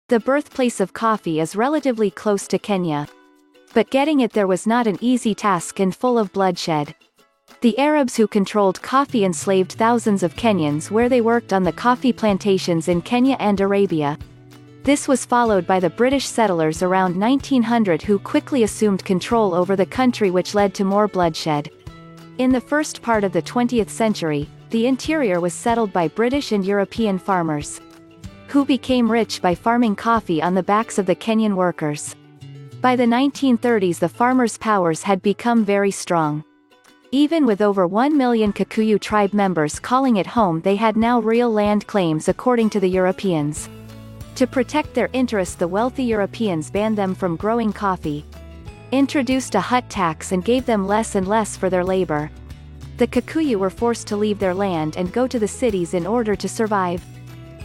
The birthplace of coffee is relatively close to Kenya. But getting it there was not an easy task and full of bloodshed. The Arabs who controlled coffee enslaved thousands of Kenyans where they worked on the coffee plantations in Kenya and Arabia. This was followed by the British settlers around 1900 who quickly assumed control over the country, which led to more bloodshed. In the first part of the 20th century, the interior was settled by British and European farmers, who became rich by farming coffee on the backs of the Kenyan workers. By the 1930s the farmers' powers had become very strong. Even with over 1 million Kikuyu tribe members calling it home, they had now real land claims according to the Europeans. To protect their interests, the wealthy Europeans banned them from growing coffee, introduced a hut tax and gave them less and less for their labor. The Kikuyu were forced to leave their land and go to the cities in order to survive.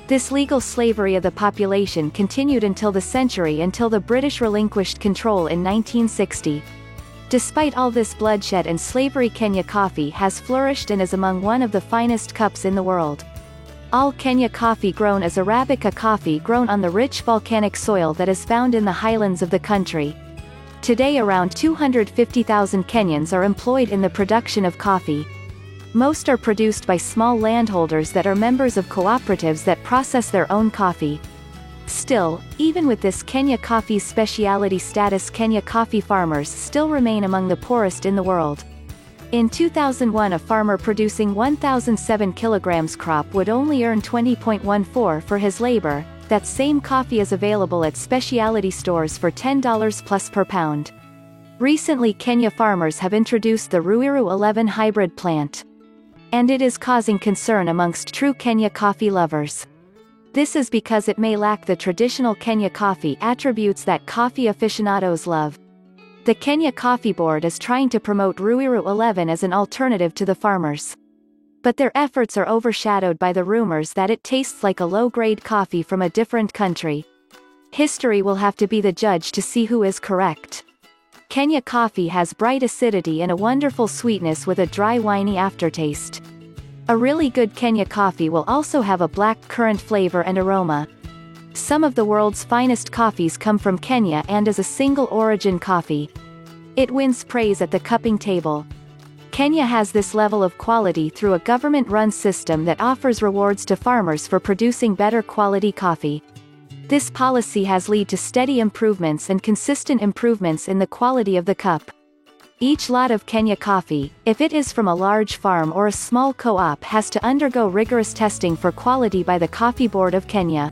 This legal slavery of the population continued until the British relinquished control in 1960. Despite all this bloodshed and slavery, Kenya coffee has flourished and is among one of the finest cups in the world. All Kenya coffee grown is Arabica coffee grown on the rich volcanic soil that is found in the highlands of the country. Today around 250,000 Kenyans are employed in the production of coffee. Most are produced by small landholders that are members of cooperatives that process their own coffee. Still, even with this Kenya coffee's specialty status, Kenya coffee farmers still remain among the poorest in the world. In 2001 a farmer producing 1,007 kilograms crop would only earn 20.14 for his labor. That same coffee is available at specialty stores for $10 plus per pound. Recently Kenya farmers have introduced the Ruiru 11 hybrid plant, and it is causing concern amongst true Kenya coffee lovers. This is because it may lack the traditional Kenya coffee attributes that coffee aficionados love. The Kenya Coffee Board is trying to promote Ruiru 11 as an alternative to the farmers, but their efforts are overshadowed by the rumors that it tastes like a low-grade coffee from a different country. History will have to be the judge to see who is correct. Kenya coffee has bright acidity and a wonderful sweetness with a dry winey aftertaste. A really good Kenya coffee will also have a black currant flavor and aroma. Some of the world's finest coffees come from Kenya and is a single origin coffee. It wins praise at the cupping table. Kenya has this level of quality through a government-run system that offers rewards to farmers for producing better quality coffee. This policy has led to steady improvements and consistent improvements in the quality of the cup. Each lot of Kenya coffee, if it is from a large farm or a small co-op, has to undergo rigorous testing for quality by the Coffee Board of Kenya.